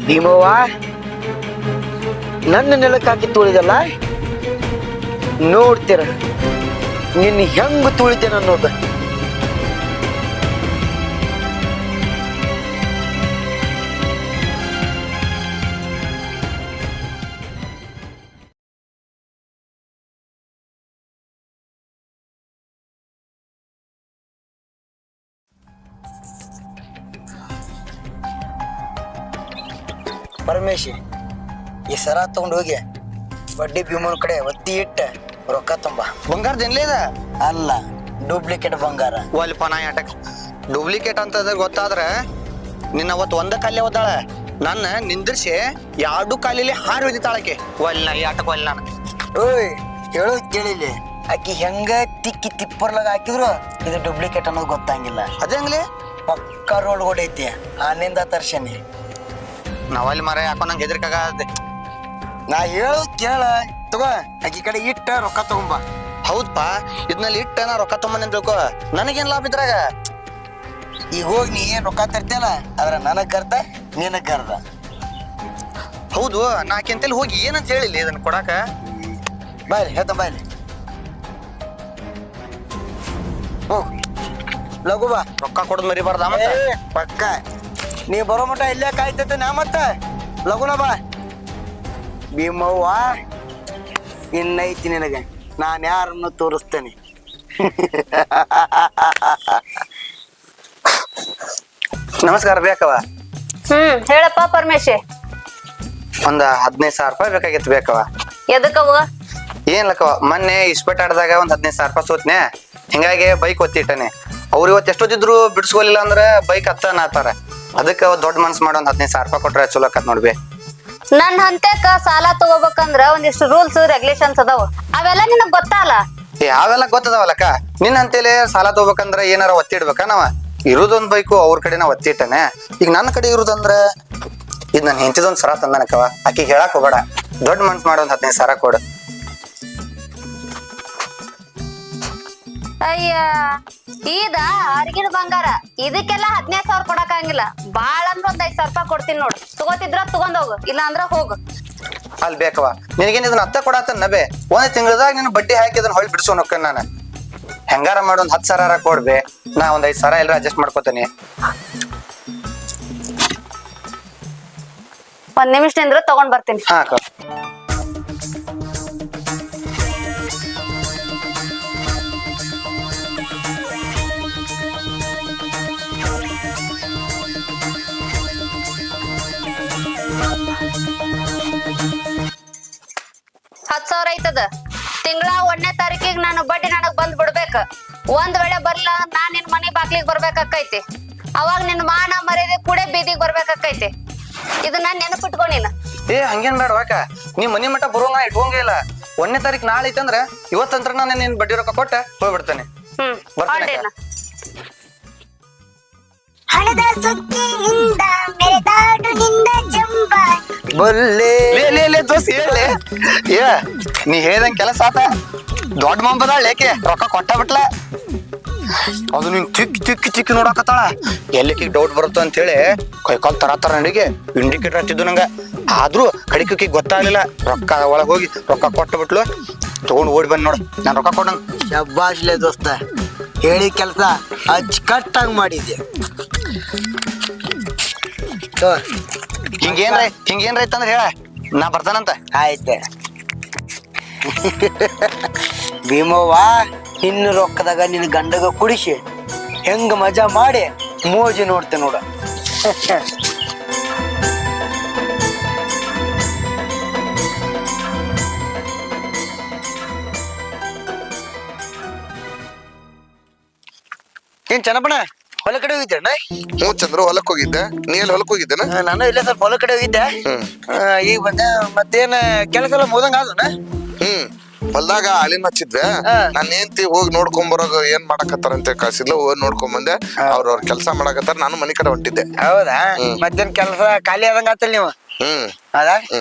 ಭೀಮವ್ವ ನನ್ನ ನೆಲಕ್ಕೆ ಹಾಕಿ ತುಳಿದಲ್ಲ ನೋಡ್ತೀರ ನಿನ್ನ ಹೆಂಗ್ ತುಳಿತೇನೆ ಅನ್ನೋದು. ಪರಮೇಶಿ ಈ ಸರ ತಗೊಂಡು ಹೋಗಿ ಬಡ್ಡಿ ಭೀಮನ ಕಡೆ ಒತ್ತಿ ಇಟ್ಟ ರೊಕ್ಕ ತುಂಬ. ಬಂಗಾರದ ಏನ್ಲೇದ ಅಲ್ಲ ಡೂಪ್ಲಿಕೇಟ್ ಬಂಗಾರ. ಒಲ್ಪ ನಾ ಆಟಕ್ ಡೂಪ್ಲಿಕೇಟ್ ಅಂತ ಗೊತ್ತಾದ್ರೆ ನಿನ್ನ ಅವತ್ತು ಒಂದ ಕಾಲೇ ಓದಾಳ ನನ್ನ ನಿಂದಿರ್ಸಿ ಎರಡು ಕಾಲಿಲಿ ಹಾರಿ ಒದಿತಾಳಕ್ಕೆ. ಒಲ್ ನಾ ಈ ಆಟಕ್ ಒಲ್ ನಾನು. ಓಯ್ ಹೇಳೋದ್ ಕೇಳಿಲಿ, ಆಕಿ ಹೆಂಗ ತಿಕ್ಕಿ ತಿಪ್ಪರ್ಲಾಗ ಹಾಕಿದ್ರು ಇದು ಡೂಪ್ಲಿಕೇಟ್ ಅನ್ನೋದು ಗೊತ್ತಾಗಿಲ್ಲ. ಅದೇಂಗ್ಲಿ ಪಕ್ಕ ರೋಡ್ ಹೊಡೈತಿ ಆನಿಂದ ತರ್ಸನಿ. ನಾವಲ್ಲಿ ಮರ ಯಾಕೋ ನಂಗೆ ಹೆದರ್ಕಾಗತ್ತೆ. ನಾ ಹೇಳೋದ್ ಕೇಳ ತಗೋ, ಆಕಿ ಕಡೆ ಇಟ್ಟ ರೊಕ್ಕ ತಗೊಂಬ. ಹೌದಪ್ಪ, ಇದ್ನಲ್ಲಿ ಇಟ್ಟ ನಾ ರೊಕ್ಕ ತೊಗೊಂಬಂದ್ ತಿಳ್ಕೊ, ನನಗೇನ್ ಲಾಭ ಇದ್ರಾಗ? ಈಗ ಹೋಗಿ ನೀ ಏನ್ ರೊಕ್ಕ ತರ್ತಿಯಲ್ಲ ಅದ್ರ ನನಗ್ ಕರ್ತ ನಿನಗ್ ಕರ್ದ. ಹೌದು, ನಾ ಆಕೆಂತಲ್ಲಿ ಹೋಗಿ ಏನಂತ ಹೇಳಿಲ್ಲ ಇದನ್ನ ಕೊಡಾಕ. ಬಾಯ್ಲಿ ಹೇಳ್ತ ಬಾಯ್ಲಿ ಹೋಗ್ ಲಘು ಬಾ. ರೊಕ್ಕ ಕೊಡೋದ್ ಮರಿಬಾರ್ದ ಮತ್ತೆ. ಪಕ್ಕ ನೀ ಬರೋ ಮಟ ಇಲ್ಲೇ ಕಾಯ್ತೈತೆ ನಾ ಮತ್ತ ಲಘುನ ಬಾ. ಭೀಮವ್ವ ಇನ್ನೈತಿ ನಿನಗೆ, ನಾನು ಯಾರನ್ನು ತೋರಿಸ್ತೇನೆ. ನಮಸ್ಕಾರ, ಬೇಕವ? ಹೇಳಪ್ಪ ಪರಮೇಶಿ. ಒಂದ 15,000 ರೂಪಾಯಿ ಬೇಕಾಗಿತ್ತು, ಬೇಕವ? ಎದಕ್ಕವ? ಏನ್ಲಕ್ಕವ, ಮೊನ್ನೆ ಇಸ್ಪೆಟ್ ಆಡ್ದಾಗ ಒಂದ್ 15,000 ರೂಪಾಯಿ ಸೋತ್ನೆ, ಹಿಂಗಾಗಿ ಬೈಕ್ ಒತ್ತಿಟ್ಟನೆ. ಅವ್ರು ಇವತ್ತು ಎಷ್ಟೊತ್ತಿದ್ರು ಬಿಡಿಸ್ಕೊಲಿಲ್ಲ ಅಂದ್ರೆ ಬೈಕ್ ಹತ್ತನ ಆತಾರ. ಅದಕ್ಕೆ ದೊಡ್ಡ ಮನ್ಸ್ ಮಾಡಿ ಒಂದ್ 15,000 ರೂಪಾಯಿ ಕೊಟ್ರೆ ಚಲೋ ಆಕತ್ ನೋಡ್ಬಿ. ನನ್ ಹಂತಕ್ಕ ಸಾಲ ತಗೋಬೇಕಂದ್ರ ಒಂದಿಷ್ಟು ರೂಲ್ಸ್ ರೆಗ್ಯುಲೇಷನ್ಸ್ ಅದಾವ, ಅವೆಲ್ಲ ನಿನಗ್ ಗೊತ್ತಲ್ಲ? ಯಾವೆಲ್ಲ ಗೊತ್ತದವಲ್ಲಕ್ಕ. ನಿನ್ನ ಅಂತೇಳಿ ಸಾಲ ತಗೋಬೇಕಂದ್ರ ಏನಾರ ಒತ್ತಿಡ್ಬೇಕ ನಾವ? ಇರೋದೊಂದ್ ಬೈಕು ಅವ್ರ ಕಡೆನ ಒತ್ತಿಟ್ಟನೆ. ಈಗ ನನ್ನ ಕಡೆ ಇರುದಂದ್ರ ಇದ್ ನನ್ ಹೆಂಡತಿದೊಂದ್ ಸರ ತಂದನಕ್ಕವ. ಆಕಿಗೆ ಹೇಳಕ್ ಹೋಗ್ಬೇಡ, ದೊಡ್ಡ ಮನ್ಸ್ ಮಾಡಿ ಒಂದ್ 15,000 ಕೊಡು. ಅಯ್ಯ, ಇದ ಅರ್ಗಿನ ಬಂಗಾರ, ಇದಕ್ಕೆಲ್ಲ 15,000 ಕೊಡಕ್ಕಾಗಿಲ್ಲ. ಬಾಳ ಅಂದ್ರ ಒಂದ್ 5,000 ರೂಪಾಯಿ ಕೊಡ್ತೀನಿ ನೋಡು. ತಗೋತಿದ್ರ ತಗೊಂಡ್ ಹೋಗು, ಇಲ್ಲ ಅಂದ್ರ ಹೋಗು. ಅಲ್ಲಿ ಬೇಕವ, ನಿನಗೇನ್ ಇದನ್ನ ಅತ್ತ ಕೊಡಾತನ್ನ ಬೇ. ಒಂದ್ ತಿಂಗಳದಾಗ ನೀನು ಬಡ್ಡಿ ಹಾಕಿದನ್ನ ಹೊಳ್ ಬಿಡಿಸೋನ್ ಹೊಕ್ಕ. ನಾನು ಹೆಂಗಾರ ಮಾಡಿ ಒಂದ್ 10,000 ಕೊಡ್ಬೇ, ನಾ ಒಂದ್ 5,000 ಎಲ್ಲರ ಅಡ್ಜಸ್ಟ್ ಮಾಡ್ಕೋತೇನೆ. ಒಂದ್ ನಿಮಿಷ ನಿಂದ್ರ ತಗೊಂಡ್ ಬರ್ತೀನಿ. ಹಾ ಅಕ್ಕ. ಐತದ ತಿಂಗಳ 1ನೇ ತಾರೀಕಿಗೆ ನಾನು ಬಡ್ಡಿ ನನಗ್ ಬಂದ್ ಬಿಡ್ಬೇಕ. ಒಂದ್ ವೇಳೆ ಬರ್ಲಿಲ್ಲ ನಾನ್ ನಿನ್ ಮನಿ ಬಾಗ್ಲಿಗೆ ಬರ್ಬೇಕಾಕೈತಿ. ಅವಾಗ ನಿನ್ ಮಾನ ಮರ್ಯಾದೆ ಕೂಡ ಬೀದಿಗೆ ಬರ್ಬೇಕಾಕೈತಿ. ಇದನ್ನ ನೆನಪಿಟ್ಕೊ ನೀನು. ಹಂಗೇನ್ ಬೇಡವಾಕ, ನೀ ಮನಿ ಮಠ ಬರುವಂಗ ಇಟ್ಕೊಂಗೇ ಇಲ್ಲ. 1ನೇ ತಾರೀಕು ನಾಳೆ ಐತಂದ್ರ ಇವತ್ತಂತ್ರ ನಾನು ನಿನ್ ಬಡ್ಡಿ ರೊಕ್ಕ ಕೊಟ್ಟ ಹೋಗ್ಬಿಡ್ತೇನೆ. ಹಣದ ಸುತ್ತಿನಿಂದ ಮೆರೆದಾಡು ನಿನ್ನ ಜಂಬ ಬಲ್ಲೆ ದೋಸ್ತ್ ಹೇಳಿ. ನೀ ಹೇಳ್ದಂಗ ಕೆಲಸ ಆತ. ದೊಡ್ಡ ಮಂಬದಾಳ ಏಕೆ ರೊಕ್ಕ ಕೊಟ್ಟ ಬಿಟ್ಲ. ಅದು ನೀನ್ ಚಿಕ್ಕಿ ನೋಡಕತ್ತಾಳ. ಎಲ್ಲಿಗೆ ಡೌಟ್ ಬರುತ್ತ ಅಂತ ಹೇಳಿ ಕೈಕಾಲ್ ತರ ನಡಿಗೆ ಇಂಡಿಕೇಟರ್ ಹಚ್ಚಿದ್ದು ನಂಗ. ಆದ್ರೂ ಕಡಿಕಿ ಗೊತ್ತಾಗ್ಲಿಲ್ಲ. ರೊಕ್ಕ ಒಳಗ್ ಹೋಗಿ ರೊಕ್ಕ ಕೊಟ್ಟ ಬಿಟ್ಲು. ತಗೊಂಡ್ ಓಡಿ ಬಂದ್ ನೋಡು, ನಾನ್ ರೊಕ್ಕ ಕೊಡ. ಶಬ್ಬಾಷ್ಲೆ ದೋಸ್ತ, ಹೇಳಿ ಕೆಲಸ ಅಚ್ಚುಕಟ್ಟಾಗಿ ಮಾಡಿದ್ಯಾ. ಹಿಂಗೇನ್ರ ಐತಂದ್ರ ಹೇಳ, ನಾ ಬರ್ತಾನಂತ. ಆಯ್ತ ಭೀಮವ್ವ, ಇನ್ನು ರೊಕ್ಕದಾಗ ನಿನ್ನ ಗಂಡಗ ಕುಡಿಸಿ ಹೆಂಗ ಮಜಾ ಮಾಡಿ ಮೋಜು ನೋಡ್ತೆ ನೋಡ. ಏನ್ ಚೆನ್ನಪ್ಪಣ, ಹೊಲ ಕಡೆ ಹೋಗಿದ್ದೆ? ಚಂದ್ರ ಹೊಲಕ್ ಹೋಗಿದ್ದೆ. ನೀ ಎಲ್ಲಿ ಹೊಲಕ್ ಹೋಗಿದ್ದೇನ? ನಾನು ಇಲ್ಲೇ ಸ್ವಲ್ಪ ಹೊಲ ಕಡೆ ಹೋಗಿದ್ದೆ. ಈಗ ಬಂದೆ. ಮತ್ತೇನ್ ಕೆಲಸ ಎಲ್ಲ ಮುಗ್ದಂಗ ಆದನ? ಹೊಲ್ದಾಗ ಹಾಲಿನ ಹಚ್ಚಿದ್ವೆ. ನಾನ್ ಏಂತಿ ಹೋಗಿ ನೋಡ್ಕೊಂಡ್ ಬರೋಗ ಏನ್ ಮಾಡಕತ್ತಾರ ಅಂತ ಕಳ್ಸಿದ್ಲು. ಹೋಗಿ ನೋಡ್ಕೊಂಡ್ ಬಂದೆ. ಅವ್ರ ಕೆಲಸ ಮಾಡಕತ್ತಾರ, ನಾನು ಮನಿ ಕಡೆ ಹೊಂಟಿದ್ದೆ. ಹೌದಾ? ಮತ್ತೇನ್ ಕೆಲಸ ಖಾಲಿ ಆದಂಗ ಆತಲ್ ನೀವು? ಹೌದಾ?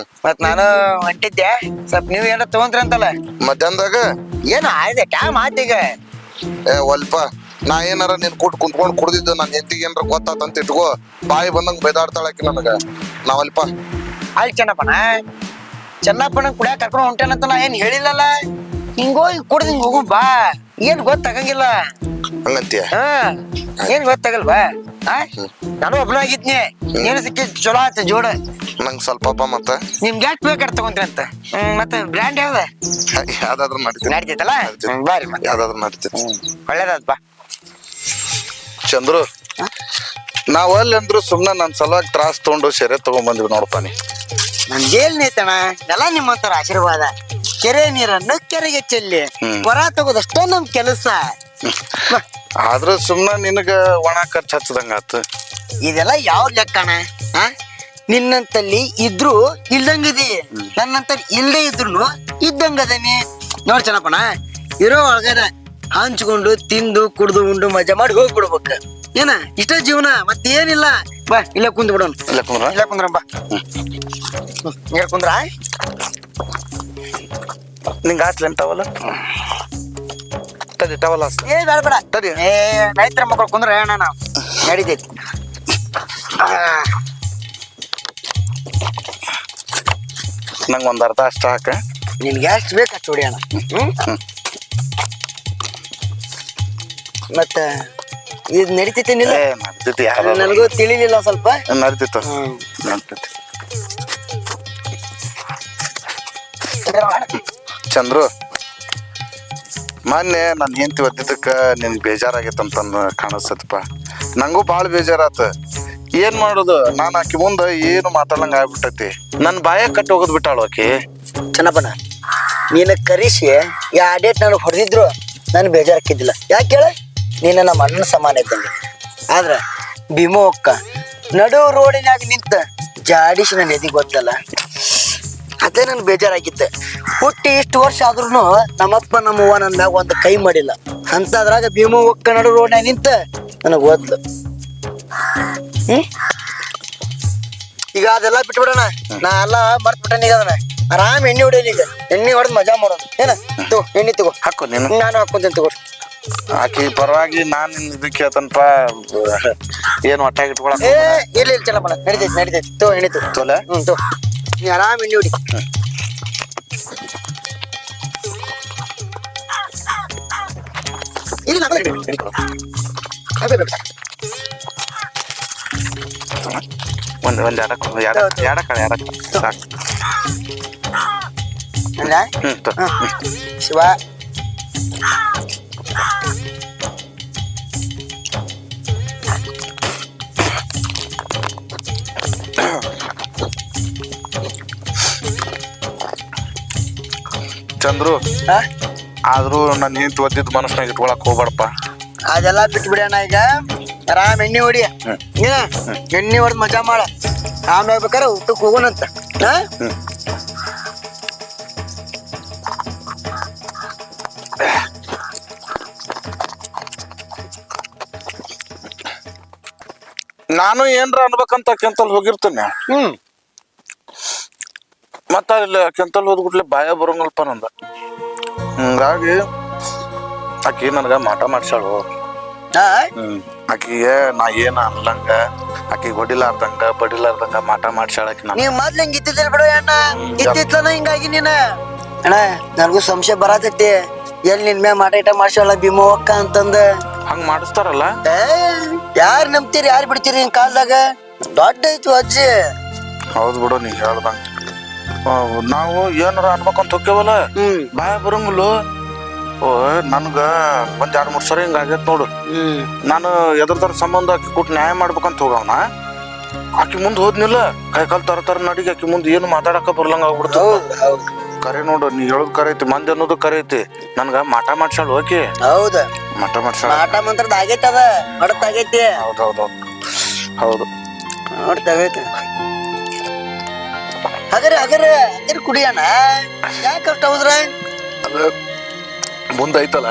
ಮತ್ ನಾನು ಹೊಂಟಿದ್ದೆ. ಸ್ವಲ್ಪ ನೀವ್ ಏನಾರ ತಗೊಂಡ್ರಿ ಅಂತಲ್ಲ ಮಧ್ಯಾಹ್ನದಾಗ. ಏನು ಆಯ್ದೆ ಟೈಮ್ ಆತೀಗ. ಒಲ್ಪ ನಾ ಏನಾರ ನೀನ್ ಕುಂತ್ಕೊಂಡ್ ಕುಡ್ದಿದ್ದು ನನ್ ಹೆಂಡತಿಗೆ ಏನಾರ ಗೊತ್ತಾತಂತ ಇಟ್ಕೋ, ಬಾಯಿ ಬಂದಂಗ ಬೈದಾಡ್ತಾಳಕಿ ನನಗ. ನಾವಲ್ಪ ಅಲ್ಲಿ ಚೆನ್ನಪ್ಪನ ಕುಡಿಯಾಕ ಕರ್ಕೊಂಡು ಹೊಂಟೇನಂತ ನಾ ಏನ್ ಹೇಳಿಲ್ಲಲ್ಲ. ಹಿಂಗೋಗಿ ಕುಡ್ದು ಹಿಂಗ್ ಹೋಗು ಬಾ. ಏನ್ ಗೊತ್ತಾಗಂಗಿಲ್ಲ. ಹಂಗಂತೀಯ? ಹಾ ಏನ್ ಗೊತ್ತಾಗಲ್ವಾ? ನಾನು ಒಬ್ನಾಗಿದ್ನಿ. ನೀನು ಸಿಕ್ಕಿ ಚಲೋ ಆಯ್ತು ಜೋಡ. ನಂಗೆ ಸ್ವಲ್ಪಪ್ಪ ಮತ್ತ ನಿಮ್ಗೆ ಎಷ್ಟು ಬೇಕಾದ್ರೆ ತಗೊಂತೀರಿ ಅಂತ. ಮತ್ತೆ ಬ್ರ್ಯಾಂಡ್ ಯಾವ್ದ ಯಾವ್ದಾದ್ರು ಮಾಡ್ತೀನಿ. ನಡೀತೈತಲ್ಲ? ಬಾರಿ ಮತ್ತೆ ಯಾವ್ದಾದ್ರು ಮಾಡ್ತೀನಿ. ಒಳ್ಳೇದಪ್ಪ. ಚಂದ್ರು, ನಾವ್ ಅಲ್ಲಿ ಅಂದ್ರು ಸುಮ್ನೆ ನನ್ ಸಲುವಾಗಿ ತ್ರಾಸ್ ತಗೊಂಡು ಸೆರೆ ತಗೊಂಡ್ ನೋಡಪ್ಪ ನೀ. ನನ್ ಜೇಲ್ ನೇತಣ ಎಲ್ಲ ನಿಮ್ಮಂತರ ಆಶೀರ್ವಾದ. ಕೆರೆ ನೀರನ್ನು ಕೆರೆಗೆ ಚೆಲ್ಲಿ ಹೊರ ತಗೋದಷ್ಟೇ ನಮ್ ಕೆಲಸ. ಆದ್ರ ಸುಮ್ನೆ ನಿನಗ ಒಣ ಖರ್ಚು ಹಚ್ಚದಂಗಾತು. ಇದೆಲ್ಲ ಯಾವ ಲೆಕ್ಕಣ? ನಿನ್ನಂತಲ್ಲಿ ಇದ್ರು ಇಲ್ದಂಗದಿ, ನನ್ನಂತಲ್ಲಿ ಇಲ್ಲದೆ ಇದ್ರು ಇದ್ದಂಗದನಿ. ನೋಡ್ ಚೆನ್ನಪ್ಪಣ, ಇರೋ ಒಳಗಡೆ ಹಂಚ್ಕೊಂಡು ತಿಂದು ಕುಡ್ದು ಉಂಡು ಮಜಾ ಮಾಡಿ ಹೋಗ್ಬಿಡ್ಬೇಕ. ಏನ ಇಷ್ಟ ಜೀವನ, ಮತ್ತೇನಿಲ್ಲ. ಬಾ ಇಲ್ಲೇ ಕುಂದ್ ಬಿಡೋಣ. ಇಲ್ಲೇ ಕುಂದ್ರ ಬಾ. ಕುಂದ್ರ ನಿಂಗ ಹಾಸ್ಲಿ ಅಂತಾವಲ್ಲ ತಡಿ ಟವಲ್ ಹಾಸ್ಲಿ. ಏ ಬೇಡ ಬೇಡ ತಡಿ. ರೈತರ ಮಕ್ಕಳು ಕುಂದ್ರ ಹೇಳ ನಾವು ನಡಿತೈತಿ. ನಂಗೆ ಒಂದ್ ಅರ್ಧ ಅಷ್ಟ ಹಾಕ. ನಿನ್ಗೆ ಎಷ್ಟು ಬೇಕು ಅಷ್ಟು ಹೊಡಿ ಅಣ್ಣ. ಮತ್ತ ಇದು ನಡಿತೈತಿ ನಿಲ್ಲ? ನಡ್ತೈತಿ. ನನಗೂ ತಿಳಿಲಿಲ್ಲ ಸ್ವಲ್ಪ. ನಡ್ತಿತ್ತು ನಡ್ತೈತಿ. ಚಂದ್ರು, ಮೊನ್ನೆ ನಾನು ಹೆಂಡತಿ ಒದ್ದಿದ್ದಕ್ಕ ನಿನ್ಗೆ ಬೇಜಾರಾಗೈತಂತಂದು ಕಾಣಿಸ್ತಪ್ಪ. ನಂಗೂ ಭಾಳ ಬೇಜಾರಾತ. ಏನ್ ಮಾಡೋದು, ನಾನು ಆಕಿ ಮುಂದೆ ಏನು ಮಾತಾಡಂಗ ಆಗ್ಬಿಟ್ಟೈತಿ. ನನ್ನ ಬಾಯ ಕಟ್ಟಿ ಹೋಗೋದ್ ಬಿಟ್ಟಾಳು ಆಕಿ. ಚೆನ್ನಪ್ಪನ, ನೀನ ಕರಿಸಿ ಯಾ ಡೇಟ್ ನನಗೆ ಹೊಡೆದಿದ್ರು ನಾನು ಬೇಜಾರಾಕಿದ್ದಿಲ್ಲ. ಯಾಕೆ ಹೇಳ? ನೀನು ನಮ್ಮ ಅಣ್ಣನ ಸಮಾನ ಇದ್ದಂಗೆ. ಆದ್ರೆ ಭೀಮೋ ಅಕ್ಕ ನಡು ರೋಡಿನಾಗ ನಿಂತ ಜಾಡಿಸಿ ನನ್ನ ಎದಿ ಗೊತ್ತಲ್ಲ, ಅದೇ ನನ್ ಬೇಜಾರಾಗಿತ್ತು. ಹುಟ್ಟಿ ಇಷ್ಟು ವರ್ಷ ಆದ್ರೂ ನಮ್ಮಪ್ಪ ನಮ್ಮವ್ವ ನನ್ನ ಮ್ಯಾಗ ಒಂದು ಕೈ ಮಾಡಿಲ್ಲ. ಅಂತದ್ರಾಗ ಭೀಮೋ ಅಕ್ಕ ನಡು ರೋಡ್ನಾಗ ನಿಂತ ನನಗೆ ಓದ್ಲು. ಈಗ ಅದೆಲ್ಲ ಬಿಟ್ಬಿಡೋಣ. ನಾ ಎಲ್ಲ ಮರ್ತ್ ಬಿಟ್ಟನ. ಈಗ ಅದನ್ನ ಆರಾಮ್ ಎಣ್ಣೆ ಹೊಡಿಯಲಿ. ಈಗ ಎಣ್ಣೆ ಹೊಡೆದ್ ಮಜಾ ಮಾಡೋದು. ಏನ ತಗೋ ಎಣ್ಣೆ ತಗೋ. ಹಾಕೋ ನೀನು. ನಾನು ಹಾಕೊಂತೇನೆ ತಗೋ. ಆಕಿ ಪರವಾಗಿ ನಾನು ಇದಕ್ಕೆ ಆತನಪ್ಪ ಏನು ಹೊಟ್ಟಾಗಿ ಇಟ್ಕೊಳಕ್ ಏ ಇಲ್ಲ ಇಲ್ಲ ಚೆನ್ನಪ್ಪನ, ನಡಿತೈತಿ ನಡಿತೈತಿ. ತಗೋ ಎಣ್ಣೆ ತಗೋ. ತೋಲೆ. ತಗೋ. ನೀ ಆರಾಮ್ ಎಣ್ಣೆ ಹೊಡಿ. ಇಲ್ಲ ಒಂದ್ ಎರಡ ಸಾಕು. ಶಿವ ಚಂದ್ರು, ಆದ್ರೂ ನನ್ನ ಹೆಂಡತಿ ಒದ್ದಿದ್ ಮನಸ್ನಾಗ ಇಟ್ಕೊಳಕ್ ಹೋಗ್ಬೇಡಪ್ಪ. ಅದೆಲ್ಲ ಬಿಟ್ಬಿಡ್ಯಾನ. ಈಗ ಆರಾಮ್ ಎಣ್ಣೆ ಹೊಡಿ. ಎಣ್ಣೆ ಹೊಡೆದ್ ಮಜಾ ಮಾಡ. ಆಮ್ಯಾಗ ಬೇಕಾರೆ ಊಟಕ್ಕೆ ಹೋಗೋಣಂತ. ನಾನು ಏನ್ರ ಅನ್ಬೇಕಂತ ಕೆಂತಲ್ ಹೋಗಿರ್ತೇನೆ. ಮತ್ತ ಅಲ್ಲಿ ಕೆಂತಲ್ ಹೋದ್ಬಿಟ್ಲೆ ಬಾಯ ಬರೋಂಗಲ್ಪ ನಂದ. ಹಿಂಗಾಗಿ ಆಕಿ ನನಗ ಮಾಟ ಮಾಡ್ಸಾಳು. ಆಕಿಗೆ ನಾ ಏನ ಅನ್ಲಂಗ, ಆಕಿ ಹೊಡಿಲಾರ್ದಂಗ ಬಡಿಲಾರ್ದಂಗ ಮಾಟ ಮಾಡ್ಸಾಳಕಿ. ನೀವ್ ಮೊದ್ಲು ಹಿಂಗ ಇದ್ದಿದ್ದಿಲ್ ಬಿಡು ಅಣ್ಣ. ಇತ್ತಿತ್ತನ ಹಿಂಗಾಗಿ ನೀನ ಅಣ್ಣ ನನಗೂ ಸಂಶಯ ಬರತೈತಿ. ಎಲ್ಲಿ ನಿನ್ ಮ್ಯಾಗ ಮಾಟ ಇಟ ಮಾಡ್ಸಾಳ ಭೀಮೋ ಅಕ್ಕ ಅಂತಂದ. ಹಂಗ ಮಾಡಿಸ್ತಾರಲ್ಲ. ಯಾರು ನಂಬ್ತೀರಿ ಯಾರು ಬಿಡ್ತೀರಿ ಹಿಂಗ್ ಕಾಲ್ದಾಗ? ದೊಡ್ಡ ಐತು ಅಜ್ಜಿ. ಹೌದ್ ಬಿಡು ನೀ ಹೇಳ್ದಂಗ. ನಾವು ಏನಾರ ಅನ್ಬೇಕಂತ ಹೋಗ್ಯವಲ್ಲ, ಬಾಯ ಬರಂಗಿಲ್ಲ. ನನ್ಗ ಒಂದ್ 2-3 ಸರಿ ಹಿಂಗ ಆಗೈತ್ ನೋಡು. ನಾನು ಎದ್ರದಾರ ಸಂಬಂಧ ಆಕಿ ಕೊಟ್ಟು ನ್ಯಾಯ ಮಾಡ್ಬೇಕಂತ ಹೋಗವನ, ಆಕಿ ಮುಂದ್ ಹೋದ್ನಿಲ್ಲ, ಕೈ ಕಾಲ್ ತರ ನಡಿಗೆ ಆಕಿ ಮುಂದ್ ಏನು ಮಾತಾಡಕ ಬರ್ಲಂಗ ಆಗ್ಬಿಡ್ತು. ಕರೆ ನೋಡು, ನೀ ಹೇಳೋದ್ ಕರೆ ಐತಿ, ಮಂದಿ ಅನ್ನೋದು ಕರೆ ಐತಿ. ನನ್ಗ ಮಾಟ ಮಾಡ್ಸಾಳು ಆಕಿ. ಹೌದ ಮಾಟ ಮಾಡ್ಸಾಳ. ಮಾಟ ಮಂತ್ರದ ಆಗೈತಿ. ಅದ ಹೊಡತ್ ಆಗೈತಿ. ಹೌದು ನೋಡ್ತಾಗೈತಿ. ಹಾಗಾರೆ ಕುಡಿಯೋಣ. ಯಾಕೆ ಅಷ್ಟ ಹೋದ್ರ? ಮುಂದ ಐತಲ್ಲ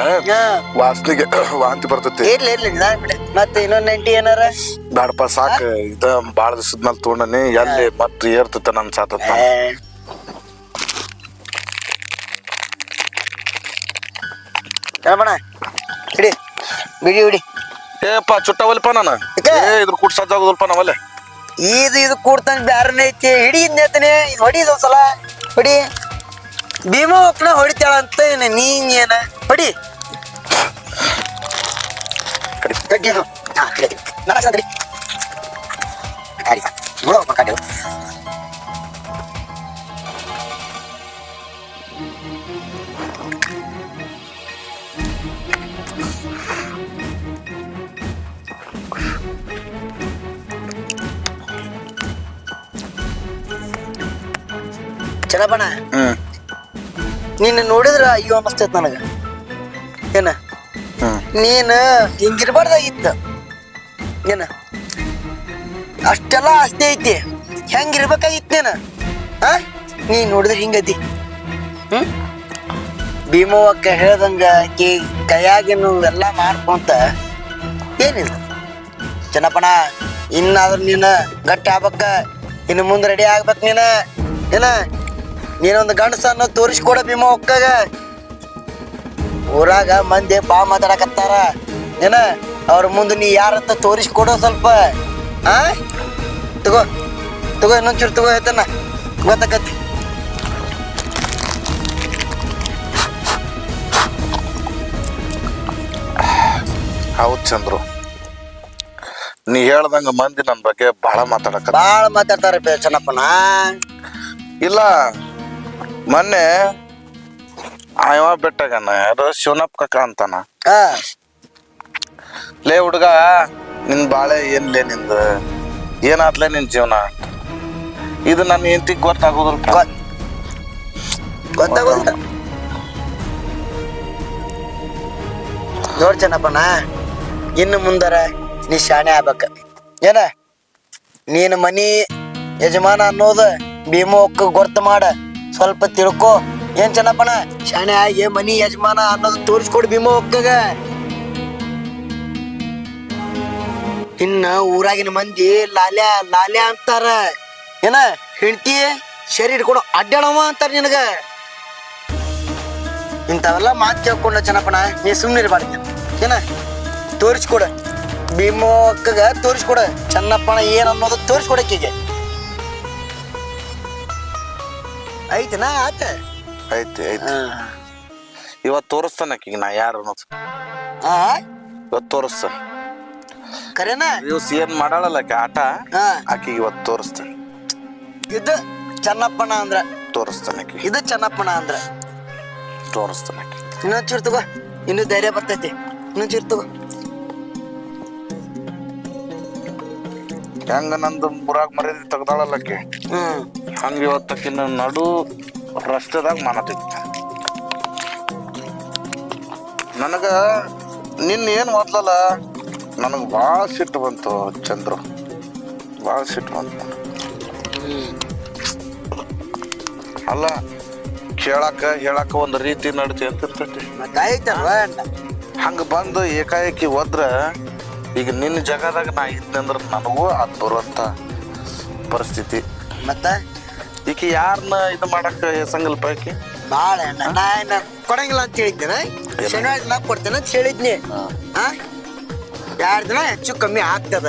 ವಾಸನೆಗೆ ವಾಂತಿ ಬರ್ತೈತಿ. ಇರ್ಲಿ ಮತ್ತೆ ಇನ್ನೊಂದ್ 90 ಏನಾರ ಬ್ಯಾಡಪ್ಪ ಸಾಕ. ಇದ ಬಾಳ ದಿವಸದ ಮೇಲೆ ತೊಗೊಂಡನಿ, ಎಲ್ಲಿ ಮತ್ತ ಏರ್ತೈತ ನನ್ ಸಾತತ್ತ. ಬಣ ಹಿಡಿ ಬಿಡಿ ಹಿಡಿ. ಏಪ್ಪ ಚುಟ್ಟವಲ್ಪ ನಾನು. ಇದ್ರ ಕೂಟ್ ಸಜ್ಜಾಗೋದಲ್ಪ ನಾವಲ್ಲೇ. ಇದು ಕೂಡ್ತಾನೆ ಬ್ಯಾರನೇ ಐತಿ ಹಿಡಿದ್ನೇತನೆ ಇದು ಹೊಡಿದ ಒಂದ್ಸಲ ಹೊಡಿ ಭೀಮ ಒಕ್ಕನ ಹೊಡಿತಾಳ ಅಂತ ನೀನ್ ಏನ ಹೊಡಿ ಕಡ್ಡಿ ಕಡಿ ನೋಡೋ ಕಡಿ ಚೆನ್ನಪ್ಪಣ್ಣ ನಿನ್ನ ನೋಡಿದ್ರ ಅಯ್ಯೋ ಅನ್ನಿಸ್ತೈತ್ ನನಗ ಏನ ನೀನ್ ಹಿಂಗಿರ್ಬಾರ್ದಾಗಿತ್ತ ಏನ ಅಷ್ಟೆಲ್ಲ ಆಸ್ತಿ ಐತಿ ಹೆಂಗಿರ್ಬೇಕಾಗಿತ್ತು ನೀನ ಆ ನೀ ನೋಡಿದ್ರೆ ಹಿಂಗದಿ ಭೀಮವ್ವಕ್ಕ ಹೇಳ್ದಂಗ ಆಕಿ ಕೈಯಾಗಿನ ಎಲ್ಲ ಮಾಡ್ಕೊಂತ ಏನಿಲ್ಲ ಚೆನ್ನಪ್ಪಣ್ಣ ಇನ್ನಾದ್ರೂ ನೀನು ಗಟ್ಟಿ ಆಗ್ಬೇಕ ಇನ್ನು ಮುಂದೆ ರೆಡಿ ಆಗ್ಬೇಕು ನೀನ ಏನ ನೀನೊಂದು ಗಂಡಸ ಅನ್ನೋದು ತೋರಿಸ್ಕೊಡ ಭೀಮವ್ವಕ್ಕಾಗ ಊರಾಗ ಮಂದಿ ಬಾ ಮಾತಾಡಕತ್ತಾರ ಏನ ಅವ್ರ ಮುಂದೆ ನೀ ಯಾರಂತ ತೋರಿಸ್ಕೊಡೋ ಸ್ವಲ್ಪ ಆ ತಗೋ ತಗೋ ಇನ್ನೊಂಚೂರು ತಗೋ ಹೇಳ್ತಾನ ಗೊತ್ತಾಕತಿ ಹೌದ್ ಚಂದ್ರು ನೀ ಹೇಳ್ದಂಗ ಮಂದಿ ನನ್ ಬಗ್ಗೆ ಬಹಳ ಮಾತಾಡಕ ಬಾಳ ಮಾತಾಡ್ತಾರ ಚೆನ್ನಪ್ಪನ ಇಲ್ಲ ಮೊನ್ನೆ ಅವ ಬೆಟ್ಟಗನ ಯಾರು ಶಿವನಪ್ಪ ಕಕ್ಕ ಅಂತಾನ ಹಾ ಲೇ ಹುಡ್ಗ ನಿನ್ ಬಾಳೆ ಏನ್ಲೇ ನಿಂದ ಏನಾದ್ಲೇ ನಿನ್ ಜೀವನ ಇದು ನನ್ನ ಹೆಂಡತಿಗೆ ಗೊತ್ತಾಗೋದಿಲ್ಲ ಗೊತ್ತಾಗೋದಿಲ್ಲ ನೋಡ್ ಚೆನ್ನಪ್ಪನ ಇನ್ನು ಮುಂದರ ನೀ ಶಾಣೆ ಆಗ್ಬೇಕ ಏನ ನೀನು ಮನಿ ಯಜಮಾನ ಅನ್ನೋದು ಭೀಮವ್ವಕ್ಕ ಗೊತ್ತ ಮಾಡ ಸ್ವಲ್ಪ ತಿಳ್ಕೊ ಏನ್ ಚೆನ್ನಪ್ಪನ ಶಾಣೆ ಆಗಿ ಮನಿ ಯಜಮಾನ ಅನ್ನೋದು ತೋರಿಸ್ಕೊಡು ಭೀಮವ್ವಕ್ಕಗ ಇನ್ನ ಊರಾಗಿನ ಮಂದಿ ಲಾಲ್ಯ ಲಾಲ್ಯ ಅಂತಾರ ಏನ ಹೆಂಡತಿ ಶರೀರ ಹಿಡ್ಕೊಂಡು ಅಡ್ಡಾಡವ ಅಂತಾರ ನಿನಗ ಇಂಥವೆಲ್ಲ ಮಾತು ಕೇಳ್ಕೊಂಡ ಚೆನ್ನಪ್ಪನ ನೀ ಸುಮ್ಮನೆ ಇರಬಾರ್ದು ಏನ ತೋರಿಸ್ಕೊಡ ಭೀಮವ್ವಕ್ಕಗ ತೋರಿಸ್ಕೊಡ ಚೆನ್ನಪ್ಪನ ಏನ್ ಅನ್ನೋದು ತೋರಿಸ್ಕೊಡಕ್ಕೀಗೆ ಐತನಾ ಆತ ಐತಿ ಐತಿ ಇವತ್ತು ತೋರಿಸ್ತಾನ ಆಕಿಗೆ ನಾ ಯಾರು ಅನ್ನೋದು ಹಾ ಇವತ್ತು ತೋರಿಸ್ತಾನ ಕರೆನಾ ದಿವ್ಸ ಏನ್ ಮಾಡಾಳಲ್ಲ ಆಕಿ ಆಟ ಹಾ ಆಕಿಗೆ ಇವತ್ತು ತೋರಿಸ್ತಾನೆ ಇದು ಚೆನ್ನಪ್ಪನ ಅಂದ್ರ ತೋರಿಸ್ತಾನೆ ಆಕಿ ಇದು ಚೆನ್ನಪ್ಪನ ಅಂದ್ರ ತೋರಿಸ್ತಾನೆ ಆಕಿ ಇನ್ನೊಂಚೂರು ತಗೋ ಇನ್ನು ಧೈರ್ಯ ಬರ್ತೈತಿ ಇನ್ನೊಂಚೂರು ತಗೋ ಹೆಂಗ ನಂದು ಮುರಾಗ್ ಮರ್ಯಾದೆ ತೆಗ್ದಾಳಲ್ಲ ಆಕಿ ಹಂಗ ಇವತ್ತಕ್ಕಿನ್ನ ನಡು ರಸ್ತೆದಾಗ ಮಾನತೈತಿ ನನಗ ನಿನ್ನ ಏನ್ ಮೊದ್ಲಲ್ಲ ನನಗೆ ಭಾಳ ಸಿಟ್ಟು ಬಂತು ಚಂದ್ರು ಭಾಳ ಸಿಟ್ಟು ಬಂತು ಅಲ್ಲ ಕೇಳಾಕ ಹೇಳಾಕ ಒಂದು ರೀತಿ ನಡತಿ ಅಂತ ಇರ್ತೈತಿ ಮತ್ತಾಯ್ತಲ್ವ ಹಂಗ ಬಂದು ಏಕಾಏಕಿ ಹೋದ್ರ ಈಗ ನಿನ್ನ ಜಾಗದಾಗ ನಾ ಇದ್ನಂದ್ರ ನನಗೂ ಅದು ಬರುವಂತ ಪರಿಸ್ಥಿತಿ ಮತ್ತ ಈಕಿ ಯಾರನ್ನ ಇದು ಮಾಡಕ್ಕ ಸಂಕಲ್ಪ ಆಕಿ ಬಾಳ ನಾ ಕೊಡಂಗಿಲ್ಲ ಅಂತ ಹೇಳಿದ್ದೇನೆ ಶನಿವಾರ ದಿನ ಕೊಡ್ತೇನೆ ಅಂತ ಹೇಳಿದ್ನಿ ಆ 2 ದಿನ ಹೆಚ್ಚು ಕಮ್ಮಿ ಆಗ್ತದ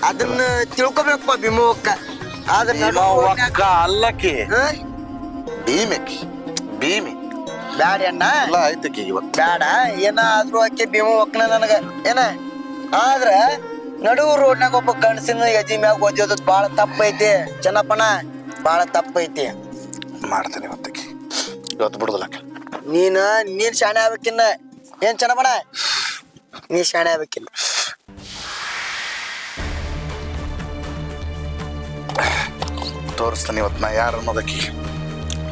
ಅದನ್ನ ತಿಳ್ಕೊಬೇಕಪ್ಪ ಭೀಮವ್ವಕ್ಕ ಆದ್ರೆ ಭೀಮವ್ವಕ್ಕ ಅಲ್ಲಕಿ ಭೀಮೆಕಿ ಭೀಮಿ ಬ್ಯಾಡ ಅಣ್ಣ ಎಲ್ಲ ಆಯ್ತಕಿ ಇವತ್ತು ಬ್ಯಾಡ ಏನಾದ್ರೂ ಆಕೆ ಭೀಮವ್ವಕ್ಕನ ನನಗ ಏನ ಆದ್ರ ನಡು ರೋಡ್ನಾಗ ಒಬ್ಬ ಗಂಡಸಿನ ಯಜಿ ಮ್ಯಾಗ ಓದಿಯೋದು ಬಾಳ ತಪ್ಪೈತಿ ಚೆನ್ನಪ್ಪನ ಬಾಳ ತಪ್ಪೈತಿ ಮಾಡ್ತೇನೆ ಇವತ್ತಕಿ ಇವತ್ತು ಬಿಡುದಿಲ್ಲಕಿ ನೀನ್ ಶಾಣೆ ಆಗ್ಬೇಕಿನ್ನ ಏನ್ ಚೆನ್ನಪ್ಪನ ನೀ ಶಾಣೆ ಆಗ್ಬೇಕಿಲ್ಲ ತೋರಿಸ್ತಾನೆ ಇವತ್ತು ನಾ ಯಾರು ಅನ್ನೋದಕ್ಕಿ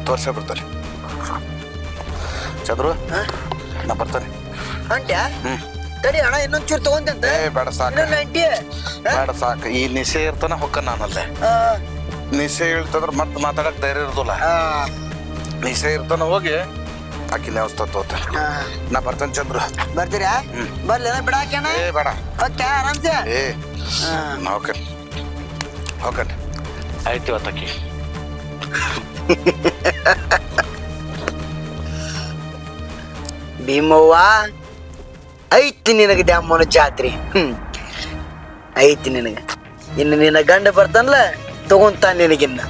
ತೋರ್ಸೇ ಬಿಡ್ತಾರೆ ಚಂದ್ರು ನಾ ಬರ್ತಾನೆ ಹೊಂಟ್ಯಾ ತಡಿ ಅಣ್ಣ ಇನ್ನೊಂಚೂರು ತಗೊಂತಂತ ಏ ಬೇಡ ಸಾಕು ನೈಂಟಿ ಬೇಡ ಸಾಕು ಈ ನಿಶೆ ಇರ್ತಾನ ಹೊಕ್ಕ ನಾನಲ್ಲೇ ನಿಶೆ ಹೇಳ್ತಂದ್ರ ಮತ್ತೆ ಮಾತಾಡಕ್ ಧೈರ್ಯ ಇರೋದಿಲ್ಲ ನಿಶೆ ಇರ್ತಾನ ಹೋಗಿ ಆಕಿ ನೇವಸ್ತಾ ತೋತ ನಾ ಬರ್ತೇನೆ ಚಂದ್ರು ಬರ್ತೀರಾ ಬರ್ಲೇನ ಬಿಡಾಕ್ಯಾನ ಏ ಬೇಡ ಓಕೆ ಆರಾಮ್ಸೆ ಏ ಓಕೆ ಓಕೆ ಆಯ್ತು ಇವತ್ತಕ್ಕಿ ಭೀಮವ್ವ ಐತಿ ನಿನಗೆ ದ್ಯಾಮೋನ ಜಾತ್ರೆ ಐತಿ ನಿನಗೆ ಇನ್ನು ನಿನ್ನ ಗಂಡ ಬರ್ತಾನಲ್ಲ ತಗೊಂತ ನಿನಗಿನ್ನ